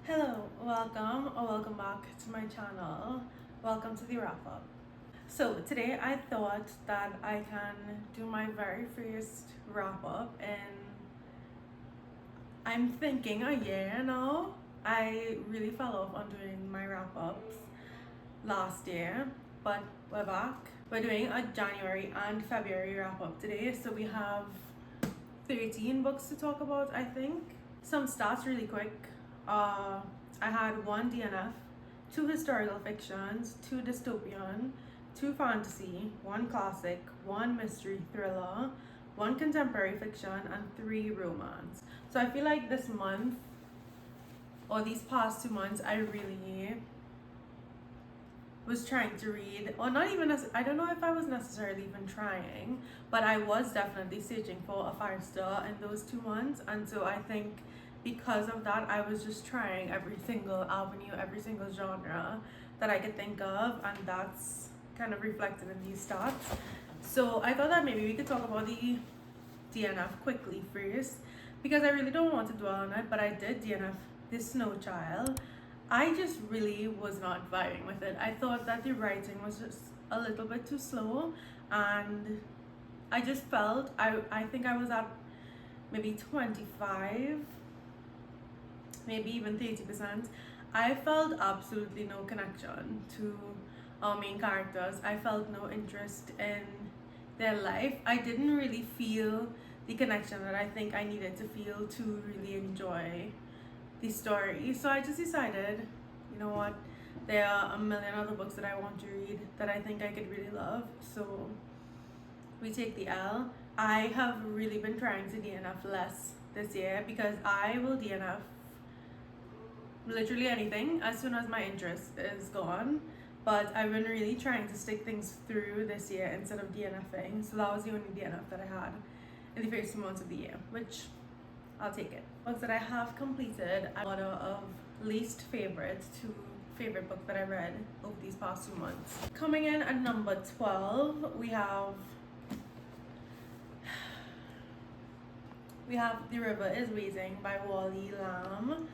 Hello, welcome or welcome back to my channel. Welcome to the wrap up. So today I thought that I can do my very first wrap up and I'm thinking a year now. I really fell off on doing my wrap ups last year, but we're back. We're doing a January and February wrap up today. So we have 13 books to talk about, I think. Some stats really quick. I had one DNF, two historical fictions, two dystopian, two fantasy, one classic, one mystery thriller, one contemporary fiction, and three romance. So I feel like this month, or these past 2 months, I really was trying to read, or not even as I don't know if I was necessarily even trying, but I was definitely searching for a 5-star in those 2 months. And so I think because of that, I was just trying every single avenue, every single genre that I could think of, and that's kind of reflected in these stats. So I thought that maybe we could talk about the DNF quickly first, because I really don't want to dwell on it, but I did DNF this Snow Child. I just really was not vibing with it. I thought that the writing was just a little bit too slow, and I just felt I think I was at maybe 25, maybe even 30%. I felt absolutely no connection to our main characters. I felt no interest in their life. I didn't really feel the connection that I think I needed to feel to really enjoy the story. So I just decided, you know what, there are a million other books that I want to read that I think I could really love. So we take the L. I have really been trying to DNF less this year because I will DNF literally anything as soon as my interest is gone. But I've been really trying to stick things through this year instead of DNFing. So that was the only DNF that I had in the first 2 months of the year, which I'll take it. Books that I have completed, order of least favorite to favorite book that I read over these past 2 months. Coming in at number 12, we have The River is Waiting by Wally Lamb.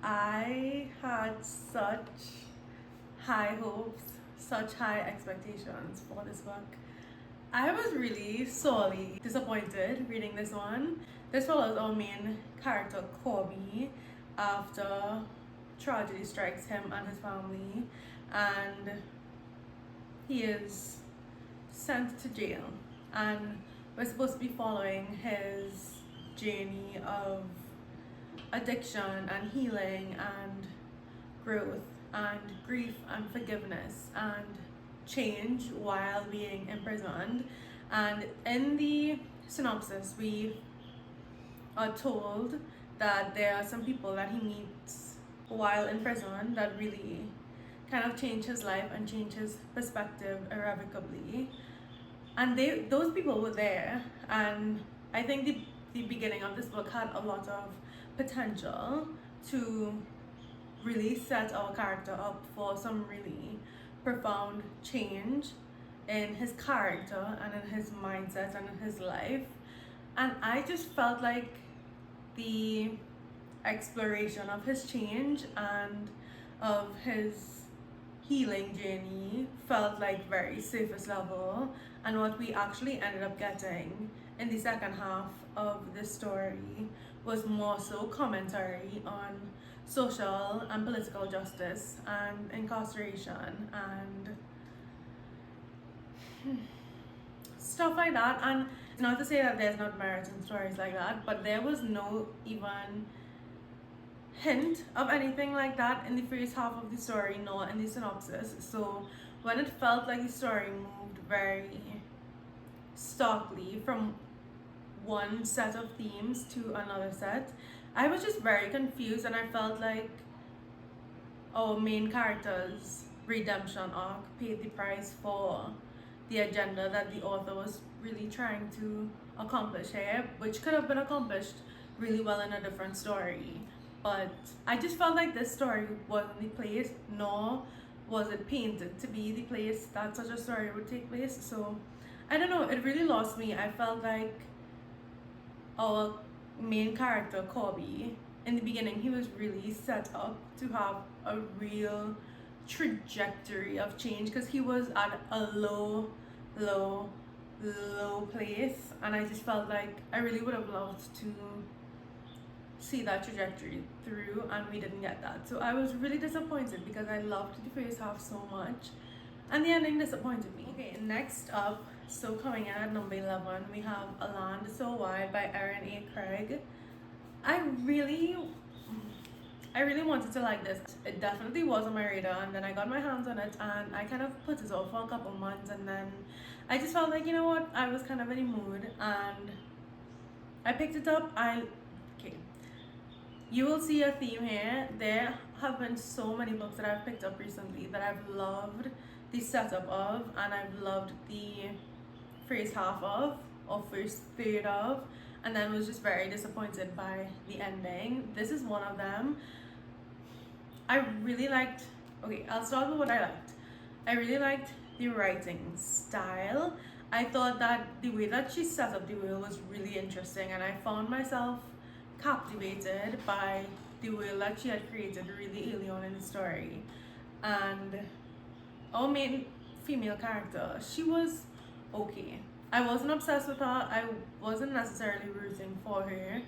I had such high hopes, such high expectations for this book. I was really sorely disappointed reading this one. This follows our main character Corby after tragedy strikes him and his family, and he is sent to jail. And we're supposed to be following his journey of addiction and healing and growth and grief and forgiveness and change while being imprisoned. And in the synopsis, we are told that there are some people that he meets while in prison that really kind of change his life and change his perspective irrevocably. And those people were there, and I think the beginning of this book had a lot of potential to really set our character up for some really profound change in his character and in his mindset and in his life. And I just felt like the exploration of his change and of his healing journey felt like very surface level, and what we actually ended up getting in the second half of the story was more so commentary on social and political justice and incarceration and stuff like that. And not to say that there's not merit in stories like that, but there was no even hint of anything like that in the first half of the story, nor in the synopsis. So when it felt like the story moved very starkly from one set of themes to another set, I was just very confused, and I felt like our main character's redemption arc paid the price for the agenda that the author was really trying to accomplish here, which could have been accomplished really well in a different story. But I just felt like this story wasn't the place, nor was it painted to be the place that such a story would take place. So I don't know, it really lost me. I felt like our main character Corby in the beginning he was really set up to have a real trajectory of change, because he was at a low low place, and I just felt like I really would have loved to see that trajectory through, and we didn't get that. So I was really disappointed because I loved the first half so much, and the ending disappointed me. Okay, next up, so coming in at number 11, we have A Land So Wide by Erin A. Craig. I really wanted to like this. It definitely was on my radar, and then I got my hands on it and I kind of put it off for a couple months, and then I just felt like, you know what, I was kind of in a mood and I picked it up. Okay, you will see a theme here. There have been so many books that I've picked up recently that I've loved the setup of, and I've loved the first half of, or first third of, and then was just very disappointed by the ending. This is one of them. I really liked, okay, I'll start with what I liked. I really liked the writing style. I thought that the way that she set up the world was really interesting, and I found myself captivated by the world that she had created really early on in the story. And our main female character, she was okay. I wasn't obsessed with her, I wasn't necessarily rooting for her,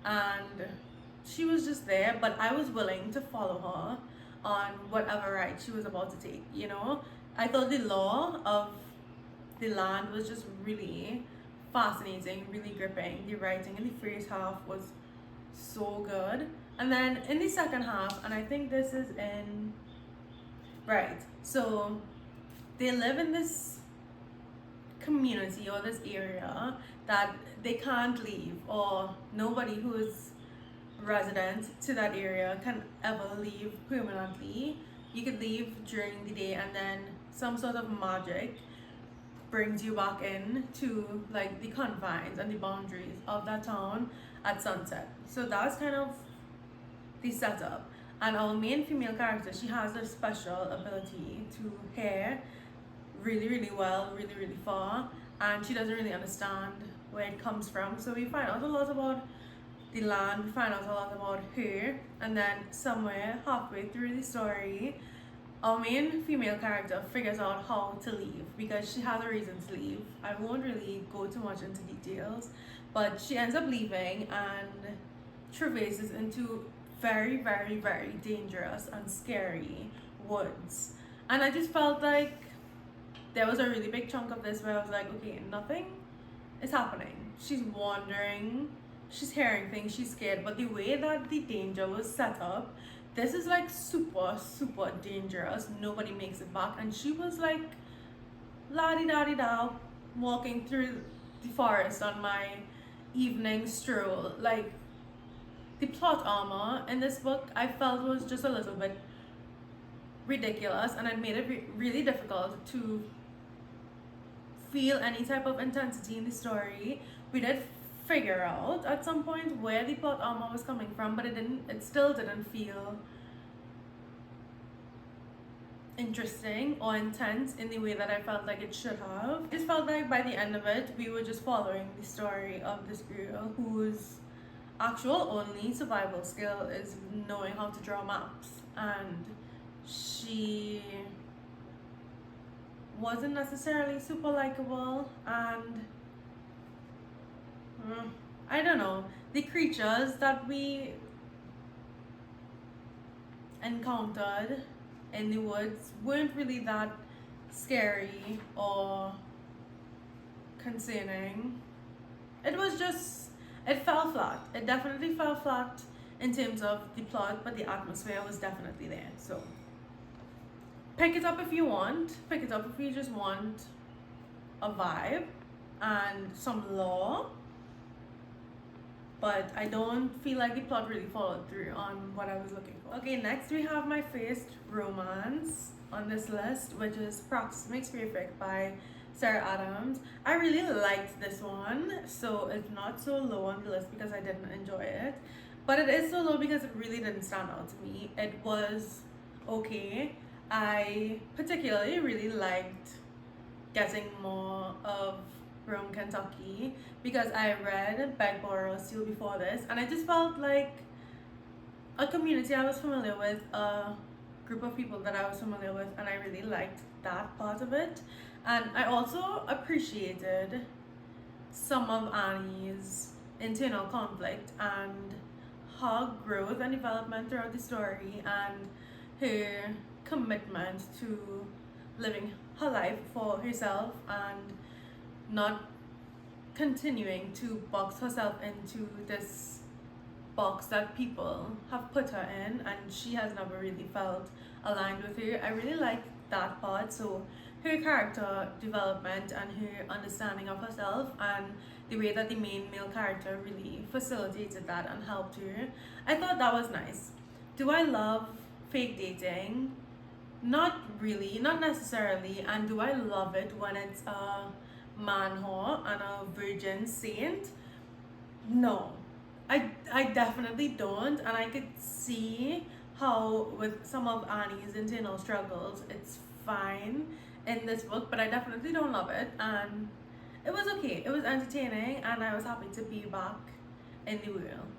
and she was just there, but I was willing to follow her on whatever ride she was about to take, you know? I thought the law of the land was just really fascinating, really gripping. The writing in the first half was so good. And then in the second half, and I think this is in, right, so they live in this community or this area that they can't leave, or nobody who is resident to that area can ever leave permanently. You could leave during the day, and then some sort of magic brings you back in to like the confines and the boundaries of that town at sunset. So that's kind of the setup. And our main female character, she has a special ability to hear really well, really far, and she doesn't really understand where it comes from. So we find out a lot about the land, we find out a lot about her, and then somewhere halfway through the story, our main female character figures out how to leave, because she has a reason to leave. I won't really go too much into details, but she ends up leaving and traverses into very dangerous and scary woods. And I just felt like there was a really big chunk of this where I was like, okay, nothing is happening. She's wandering, she's hearing things, she's scared, but the way that the danger was set up, this is like super dangerous. Nobody makes it back. And she was like la-di-da-di-da walking through the forest on my evening stroll. Like, the plot armor in this book I felt was just a little bit ridiculous, and it made it really difficult to feel any type of intensity in the story. We did figure out at some point where the plot armor was coming from, but it still didn't feel interesting or intense in the way that I felt like it should have. It just felt like by the end of it, we were just following the story of this girl whose actual only survival skill is knowing how to draw maps, and she wasn't necessarily super likable. And I don't know, the creatures that we encountered in the woods weren't really that scary or concerning. It was just, it fell flat. It definitely fell flat in terms of the plot, but the atmosphere was definitely there. So pick it up if you want. Pick it up if you just want a vibe and some lore. But I don't feel like the plot really followed through on what I was looking for. Okay, next we have my first romance on this list, which is Practice Makes Perfect by Sarah Adams. I really liked this one, so it's not so low on the list because I didn't enjoy it. But it is so low because it really didn't stand out to me. It was okay. I particularly really liked getting more of Rome, Kentucky, because I read Beg, Borrow, Steal before this, and I just felt like a community I was familiar with, a group of people that I was familiar with, and I really liked that part of it. And I also appreciated some of Annie's internal conflict and her growth and development throughout the story, and her commitment to living her life for herself and not continuing to box herself into this box that people have put her in, and she has never really felt aligned with her. I really like that part. So her character development and her understanding of herself, and the way that the main male character really facilitated that and helped her, I thought that was nice. Do I love fake dating? Not really, not necessarily. And do I love it when it's a man whore and a virgin saint? No, I definitely don't. And I could see how with some of Annie's internal struggles, it's fine in this book, but I definitely don't love it. And it was okay. It was entertaining, and I was happy to be back in the world.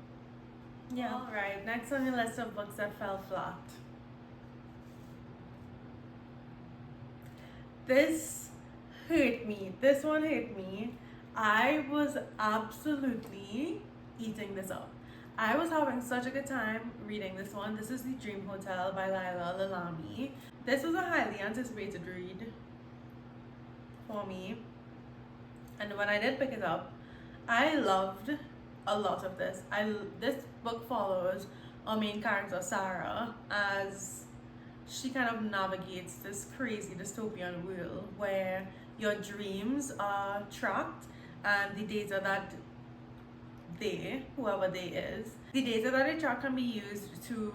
Yeah. All right. Next on the list of books that fell flat. This hurt me. This one hurt me. I was absolutely eating this up. I was having such a good time reading this one. This is The Dream Hotel by Laila Lalami. This was a highly anticipated read for me. And when I did pick it up, I loved a lot of this. This book follows our main character, Sarah, as she kind of navigates this crazy dystopian world where your dreams are tracked, and the data that whoever they is, the data that they track can be used to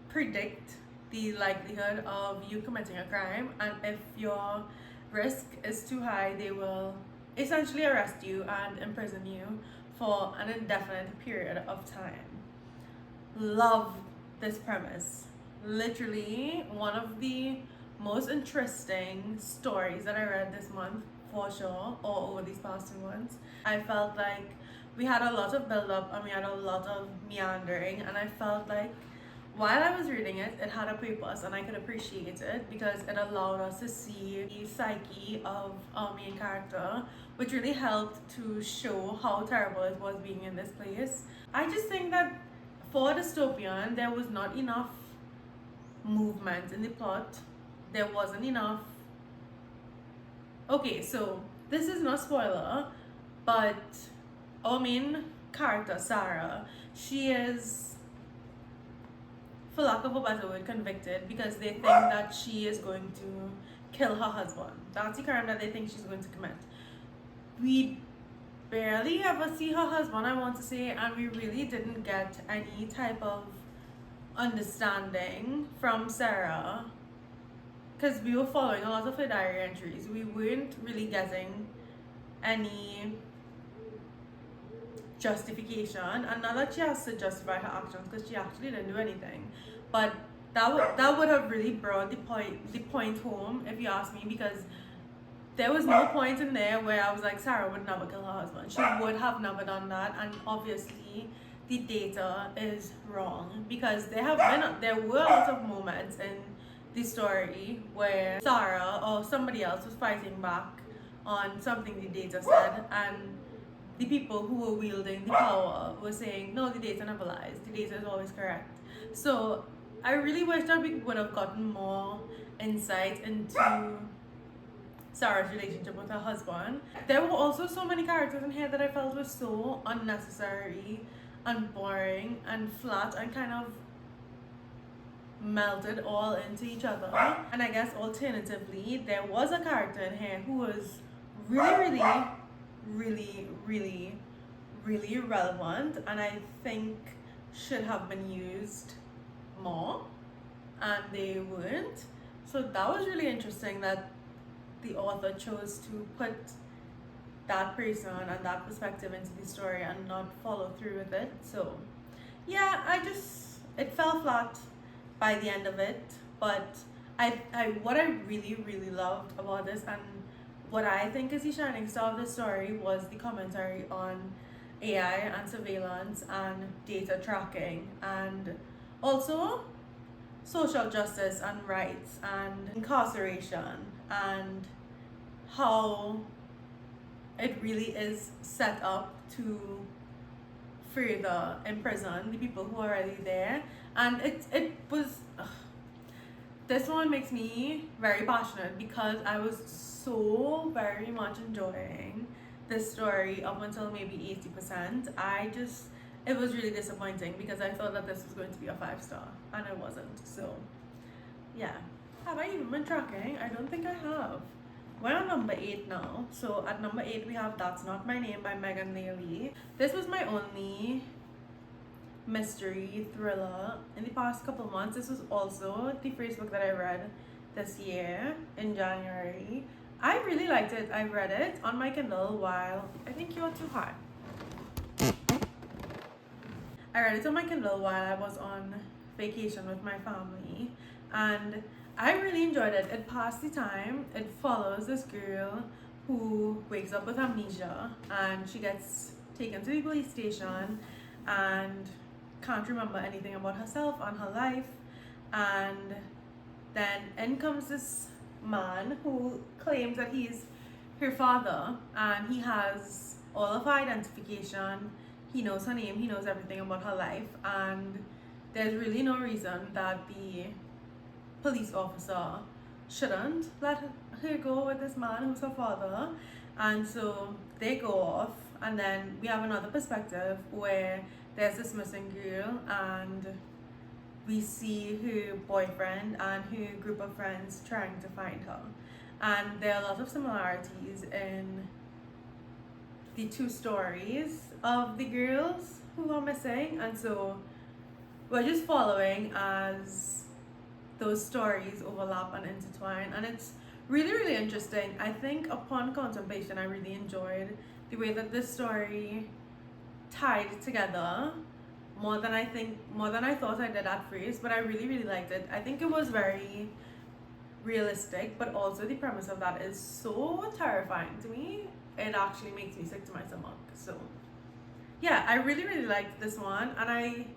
predict the likelihood of you committing a crime, and if your risk is too high, they will essentially arrest you and imprison you for an indefinite period of time. Love this premise. Literally one of the most interesting stories that I read this month, for sure, or over these past 2 months. I felt like we had a lot of build up and we had a lot of meandering, and I felt like while I was reading it, it had a purpose, and I could appreciate it because it allowed us to see the psyche of our main character, which really helped to show how terrible it was being in this place. I just think that for dystopian, there was not enough movement in the plot. There wasn't enough. Okay, so this is not spoiler, but our main character, Sarah, she is, for lack of a better word, convicted because they think that she is going to kill her husband. That's the crime that they think she's going to commit. We barely ever see her husband, I want to say, and we really didn't get any type of understanding from Sarah because we were following a lot of her diary entries. We weren't really getting any justification, and not that she has to justify her actions because she actually didn't do anything, but that would have really brought the point home, if you ask me, because there was no point in there where I was like, Sarah would never kill her husband. She would have never done that, and obviously the data is wrong because there were a lot of moments in the story where Sarah or somebody else was fighting back on something the data said, and the people who were wielding the power were saying, no, the data never lies, the data is always correct. So I really wish that we would have gotten more insight into Sarah's relationship with her husband. There were also so many characters in here that I felt were so unnecessary and boring and flat and kind of melted all into each other. And I guess alternatively, there was a character in here who was really relevant, and I think should have been used more, and they weren't. So that was really interesting that the author chose to put that person and that perspective into the story and not follow through with it. So yeah, it fell flat by the end of it, but what I really loved about this, and what I think is the shining star of the story, was the commentary on AI and surveillance and data tracking, and also social justice and rights and incarceration, and how it really is set up to further imprison the people who are already there. And it was this one makes me very passionate because I was so very much enjoying this story up until maybe 80%. It was really disappointing because I thought that this was going to be a 5-star and it wasn't. So yeah. Have I even been tracking? I don't think I have. We're on number 8 now. So at number 8 we have That's Not My Name by Megan Neely. This was my only mystery thriller in the past couple months. This was also the first book that I read this year in January. I really liked it. I read it on my Kindle while I think you're too high. I read it on my Kindle while I was on vacation with my family, and I really enjoyed it. It passed the time. It follows this girl who wakes up with amnesia and she gets taken to the police station and can't remember anything about herself and her life. And then in comes this man who claims that he's her father, and he has all of her identification. He knows her name, he knows everything about her life, and there's really no reason that the police officer shouldn't let her go with this man who's her father. And so they go off, and then we have another perspective where there's this missing girl, and we see her boyfriend and her group of friends trying to find her. And there are a lot of similarities in the two stories of the girls who are missing, and so we're just following as those stories overlap and intertwine, and it's really, really interesting. I think upon contemplation I really enjoyed the way that this story tied together more than I thought I did at first, but I really, really liked it. I think it was very realistic, but also the premise of that is so terrifying to me. It actually makes me sick to my stomach. So yeah, I really, really liked this one, and I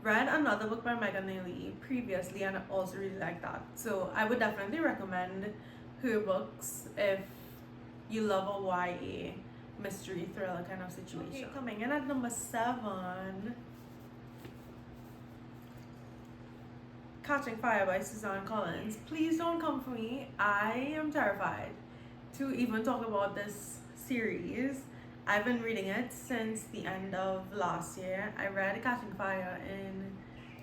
read another book by Megan Neely previously and I also really liked that. So I would definitely recommend her books if you love a YA mystery thriller kind of situation. Okay, coming in at number 7, Catching Fire by Suzanne Collins. Please don't come for me. I am terrified to even talk about this series. I've been reading it since the end of last year. I read Catching Fire in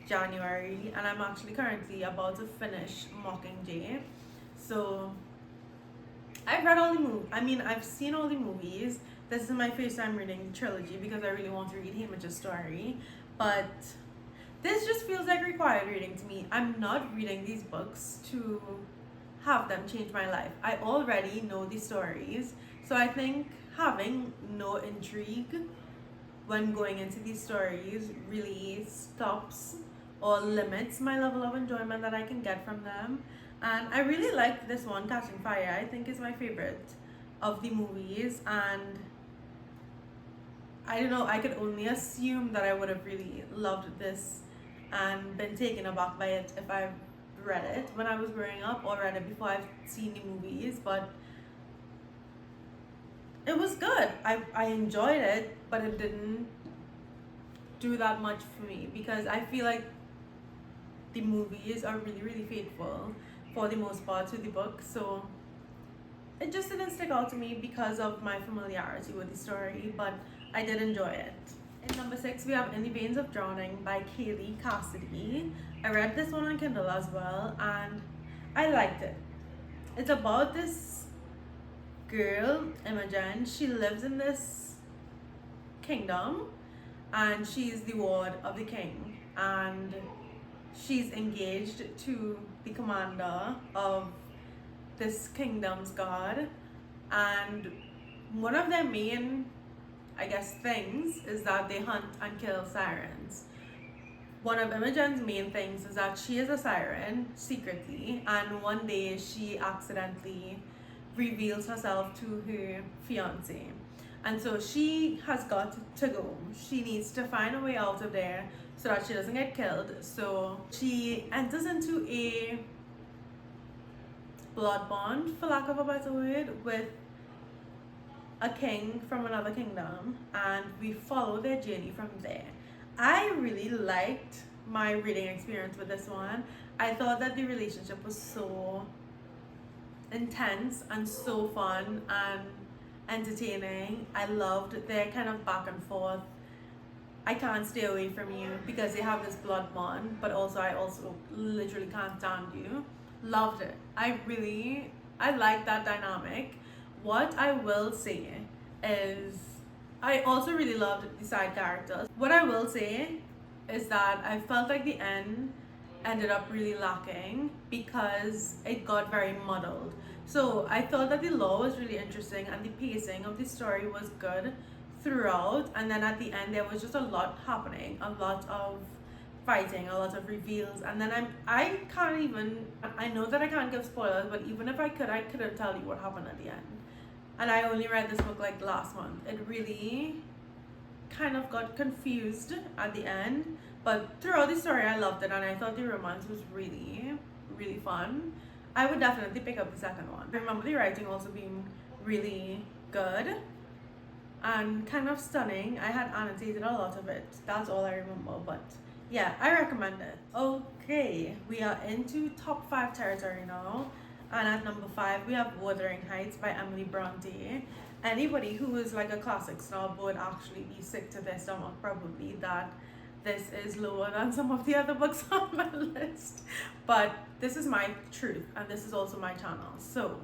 January, and I'm actually currently about to finish Mockingjay. So I've read all the movies. I've seen all the movies. This is my first time reading the trilogy because I really want to read Haymitch's story. But this just feels like required reading to me. I'm not reading these books to have them change my life. I already know the stories. So I think having no intrigue when going into these stories really stops or limits my level of enjoyment that I can get from them. And I really liked this one, Catching Fire. I think is my favorite of the movies, and I don't know, I could only assume that I would have really loved this and been taken aback by it if I read it when I was growing up or read it before I've seen the movies. But it was good. I enjoyed it, but it didn't do that much for me because I feel like the movies are really, really faithful for the most part to the book. So it just didn't stick out to me because of my familiarity with the story, but I did enjoy it. In number 6, we have In the Veins of Drowning by Kaylee Cassidy. I read this one on Kindle as well, and I liked it. It's about this girl, Imogen. She lives in this kingdom, and she's the ward of the king, and she's engaged to the commander of this kingdom's guard, and one of their main, I guess, things is that they hunt and kill sirens. One of Imogen's main things is that she is a siren secretly, and one day she accidentally reveals herself to her fiance. And so she has got to go. She needs to find a way out of there so that she doesn't get killed. So she enters into a blood bond, for lack of a better word, with a king from another kingdom, and we follow their journey from there. I really liked my reading experience with this one. I thought that the relationship was so intense and so fun and entertaining. I loved their kind of back and forth. I can't stay away from you because they have this blood bond, but also I also literally can't stand you. Loved it. I like that dynamic. What I will say is I also really loved the side characters. What I will say is that I felt like the end ended up really lacking because it got very muddled. So I thought that the law was really interesting and the pacing of the story was good throughout, and then at the end there was just a lot happening, a lot of fighting, a lot of reveals, and then I can't even, I know that I can't give spoilers, but even if I couldn't tell you what happened at the end. And I only read this book like last month. It really kind of got confused at the end, but throughout the story I loved it, and I thought the romance was really, really fun. I would definitely pick up the second one. I remember the writing also being really good and kind of stunning. I had annotated a lot of it. That's all I remember, but yeah, I recommend it. Okay, we are into top 5 territory now. And at number 5, we have Wuthering Heights by Emily Bronte. Anybody who is like a classic snob would actually be sick to their stomach probably that this is lower than some of the other books on my list. But this is my truth, and this is also my channel. So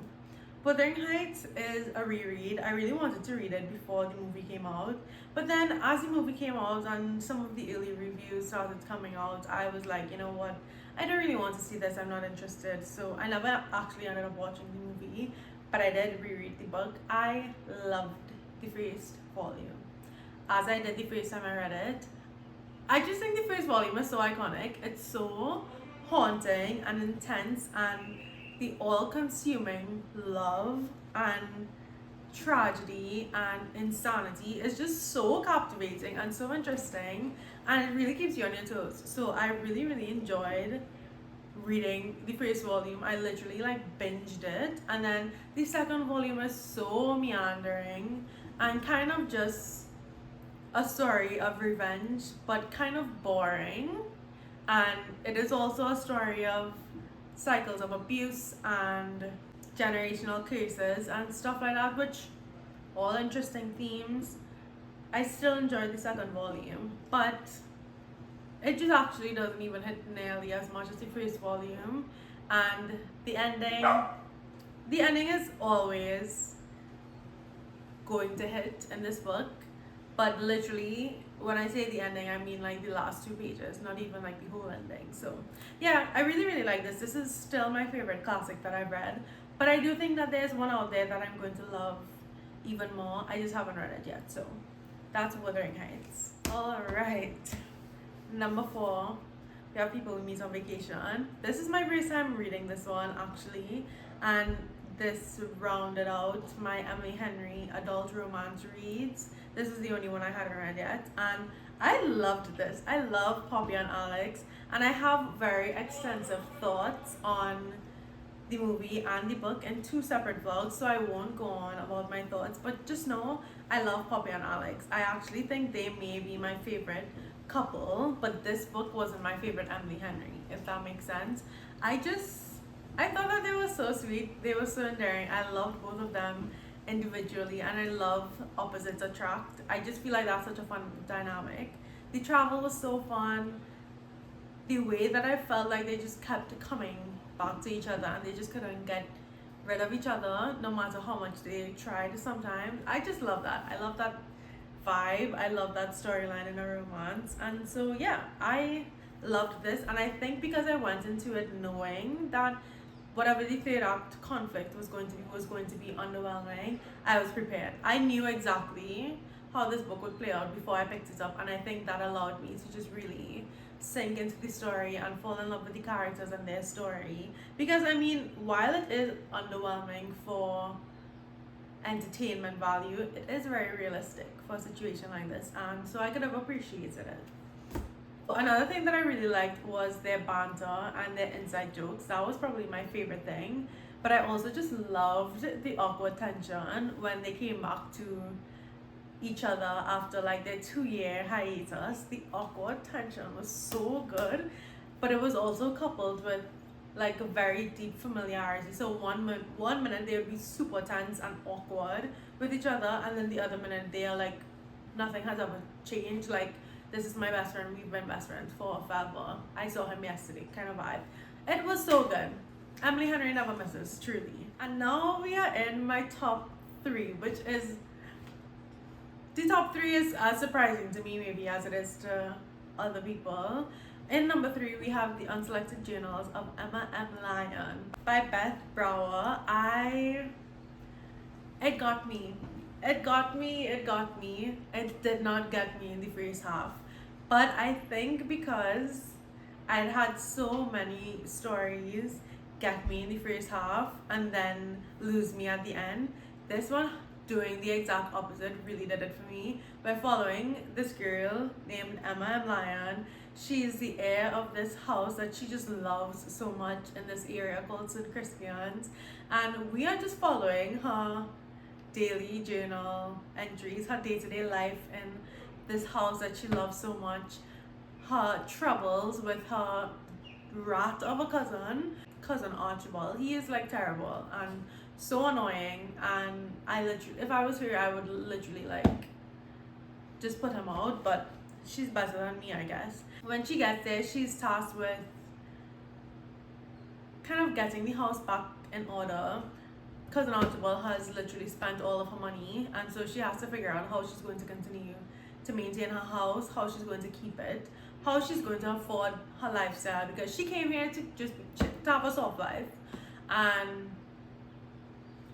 Wuthering Heights is a reread. I really wanted to read it before the movie came out, but then as the movie came out and some of the early reviews started coming out, I was like, you know what, I don't really want to see this, I'm not interested. So I never actually ended up watching the movie, but I did reread the book. I loved the first volume. As I did the first time I read it, I just think the first volume is so iconic. It's so haunting and intense, and the all-consuming love and tragedy and insanity is just so captivating and so interesting, and it really keeps you on your toes. So I really, really enjoyed reading the first volume. I literally like binged it, and then the second volume is so meandering and kind of just a story of revenge, but kind of boring. And it is also a story of cycles of abuse and generational curses and stuff like that, which all interesting themes. I still enjoyed the second volume, but it just actually doesn't even hit nearly as much as the first volume. And the ending is always going to hit in this book, but literally when I say the ending, I mean like the last 2 pages, not even like the whole ending. So yeah, I really, really like this. This is still my favorite classic that I've read, but I do think that there's one out there that I'm going to love even more. I just haven't read it yet. So that's Wuthering Heights. All right, number 4, we have People We Meet on Vacation. This is my first time reading this one actually, and this rounded out my Emily Henry adult romance reads. This is the only one I hadn't read yet, and I loved this. I love Poppy and Alex, and I have very extensive thoughts on the movie and the book in 2 separate vlogs, so I won't go on about my thoughts, but just know I love Poppy and Alex. I actually think they may be my favorite couple, but this book wasn't my favorite Emily Henry, if that makes sense. I thought that they were so sweet, they were so endearing. I loved both of them individually, and I love opposites attract. I just feel like that's such a fun dynamic. The travel was so fun. The way that I felt like they just kept coming back to each other and they just couldn't get rid of each other no matter how much they tried sometimes. I just love that. I love that vibe. I love that storyline in a romance. And so yeah, I loved this, and I think because I went into it knowing that whatever the third act conflict was going to be underwhelming, I was prepared. I knew exactly how this book would play out before I picked it up, and I think that allowed me to just really sink into the story and fall in love with the characters and their story. Because I mean, while it is underwhelming for entertainment value, it is very realistic for a situation like this, and so I could have appreciated it. Another thing that I really liked was their banter and their inside jokes. That was probably my favorite thing. But I also just loved the awkward tension when they came back to each other after like their 2 year hiatus. The awkward tension was so good, but it was also coupled with like a very deep familiarity. So one minute they would be super tense and awkward with each other, and then the other minute they are like nothing has ever changed. Like this is my best friend. We've been best friends for forever. I saw him yesterday, kind of vibe. It was so good. Emily Henry never misses, truly. And now we are in my top three, which is the top three is as surprising to me maybe as it is to other people. In number three, we have the Unselected Journals of Emma M. Lyon by Beth Brower. It got me. It got me, it got me. It did not get me in the first half. But I think because I'd had so many stories get me in the first half and then lose me at the end, this one doing the exact opposite really did it for me by following this girl named Emma M. Lyon. She's the heir of this house that she just loves so much in this area called St. Crispian's, and we are just following her daily journal entries, her day-to-day life in this house that she loves so much, her troubles with her rat of a cousin Archibald. He is like terrible and so annoying, and I literally, if I was her, I would literally like just put him out, but she's better than me, I guess. When she gets there, she's tasked with kind of getting the house back in order. Cousin Archibald has literally spent all of her money, and so she has to figure out how she's going to continue to maintain her house, how she's going to keep it, how she's going to afford her lifestyle, because she came here to just to have a soft life, and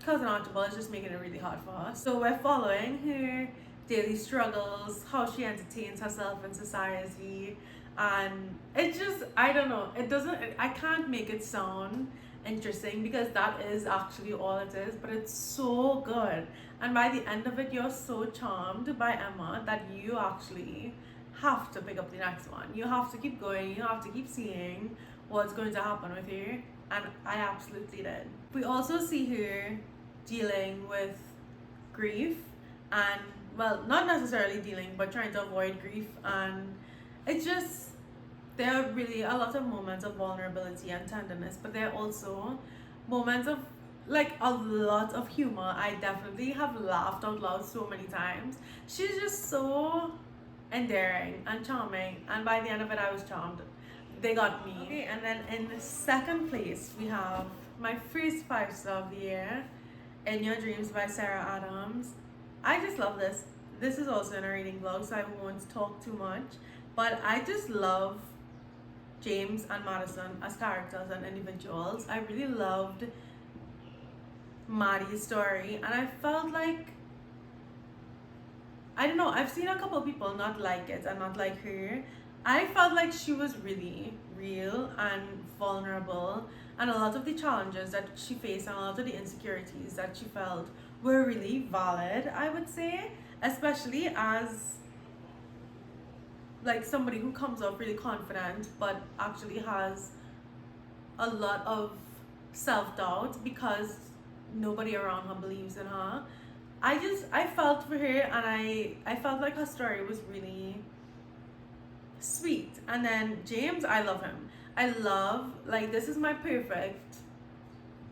Cousin Archibald is just making it really hard for her. So we're following her daily struggles, how she entertains herself in society, and it just, I don't know, it doesn't, I can't make it sound interesting because that is actually all it is, but it's so good. And by the end of it, you're so charmed by Emma that you actually have to pick up the next one. You have to keep going, you have to keep seeing what's going to happen with her, and I absolutely did. We also see her dealing with grief, and well, not necessarily dealing, but trying to avoid grief, and it's just, there are really a lot of moments of vulnerability and tenderness, but there are also moments of like a lot of humor. I definitely have laughed out loud so many times. She's just so endearing and charming, and by the end of it I was charmed. They got me. Okay, and then in second place we have my first 5 star of the year, In Your Dreams by Sarah Adams. I just love this. This is also in a reading vlog, so I won't talk too much, but I just love James and Madison as characters and individuals. I really loved Maddie's story, and I felt like, I don't know, I've seen a couple people not like it and not like her. I felt like she was really real and vulnerable, and a lot of the challenges that she faced and a lot of the insecurities that she felt were really valid, I would say, especially as like somebody who comes off really confident but actually has a lot of self-doubt because nobody around her believes in her. I felt for her, and I felt like her story was really sweet. And then James, I love him. I love, like, this is my perfect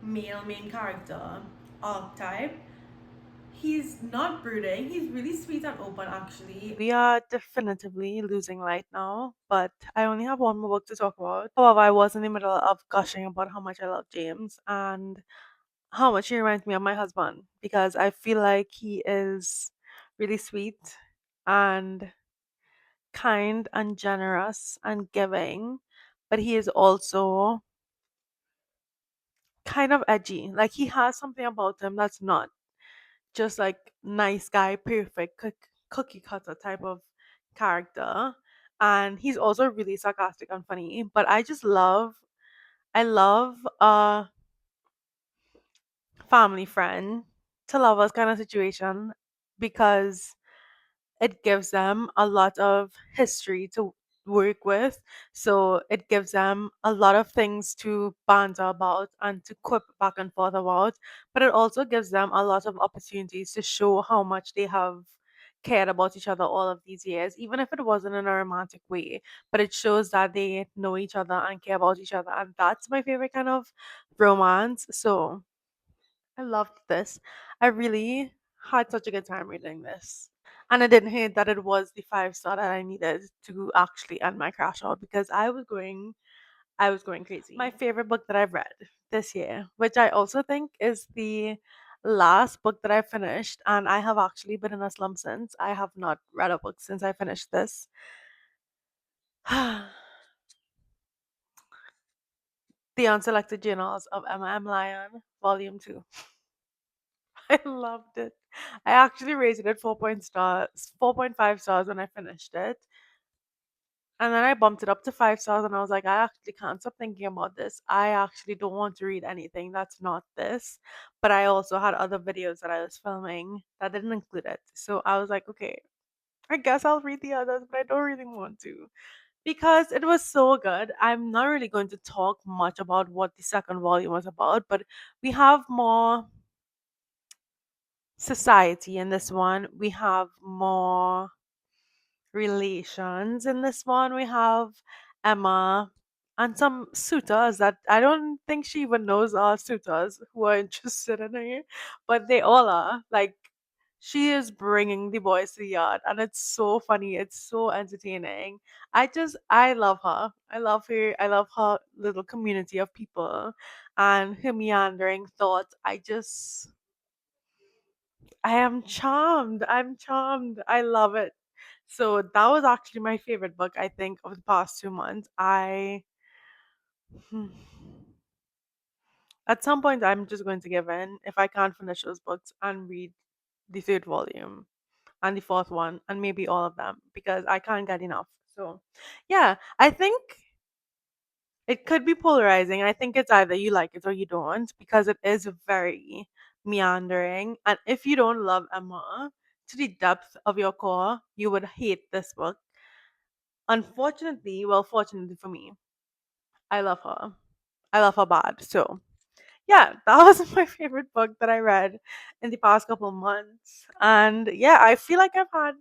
male main character archetype. He's not brooding, he's really sweet and open actually. We are definitively losing light now, but I only have one more book to talk about. However, I was in the middle of gushing about how much I love James and how much he reminds me of my husband, because I feel like he is really sweet and kind and generous and giving, but he is also kind of edgy. Like he has something about him that's not just like nice guy, perfect cookie cutter type of character. And he's also really sarcastic and funny. But I love a family friend to lovers kind of situation because it gives them a lot of history to work with. So it gives them a lot of things to banter about and to quip back and forth about. But it also gives them a lot of opportunities to show how much they have cared about each other all of these years, even if it wasn't in a romantic way. But it shows that they know each other and care about each other. And that's my favorite kind of romance. So I loved this. I really had such a good time reading this. And I didn't hate that it was the 5 star that I needed to actually end my crash out because I was going crazy. My favorite book that I've read this year, which I also think is the last book that I finished, and I have actually been in a slump since. I have not read a book since I finished this. The Unselected Journals of Emma M. Lyon, Volume 2. I loved it. I actually rated it 4.5 stars when I finished it. And then I bumped it up to 5 stars and I was like, I actually can't stop thinking about this. I actually don't want to read anything that's not this. But I also had other videos that I was filming that didn't include it. So I was like, okay, I guess I'll read the others, but I don't really want to. Because it was so good. I'm not really going to talk much about what the second volume was about, but we have more society in this one. We have more relations in this one. We have Emma and some suitors that I don't think she even knows are suitors who are interested in her, but they all are. Like, she is bringing the boys to the yard, and it's so funny. It's so entertaining. I love her. I love her. I love her little community of people and her meandering thoughts. I am charmed. I'm charmed. I love it. So that was actually my favorite book, I think, of the past 2 months. Hmm, at some point, I'm just going to give in if I can't finish those books and read the third volume and the fourth one and maybe all of them because I can't get enough. So, yeah, I think it could be polarizing. I think it's either you like it or you don't because it is very meandering. And if you don't love Emma to the depth of your core, you would hate this book. Unfortunately, well, fortunately for me, I love her. I love her bad. So, yeah, that was my favorite book that I read in the past couple months. And yeah, I feel like I've had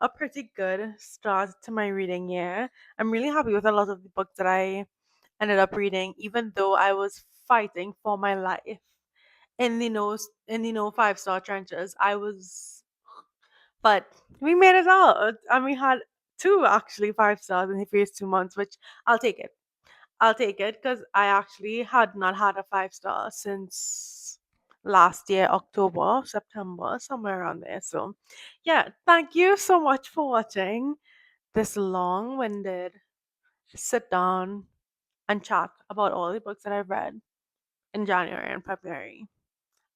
a pretty good start to my reading year. I'm really happy with a lot of the books that I ended up reading, even though I was fighting for my life in the no 5 star trenches. But we made it out, and we had two actually 5 stars in the first 2 months, which I'll take it. I'll take it because I actually had not had a 5 star since last year, October, September, somewhere around there. So, yeah, thank you so much for watching this long winded sit down and chat about all the books that I've read in January and February.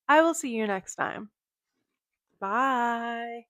I will see you next time. Bye.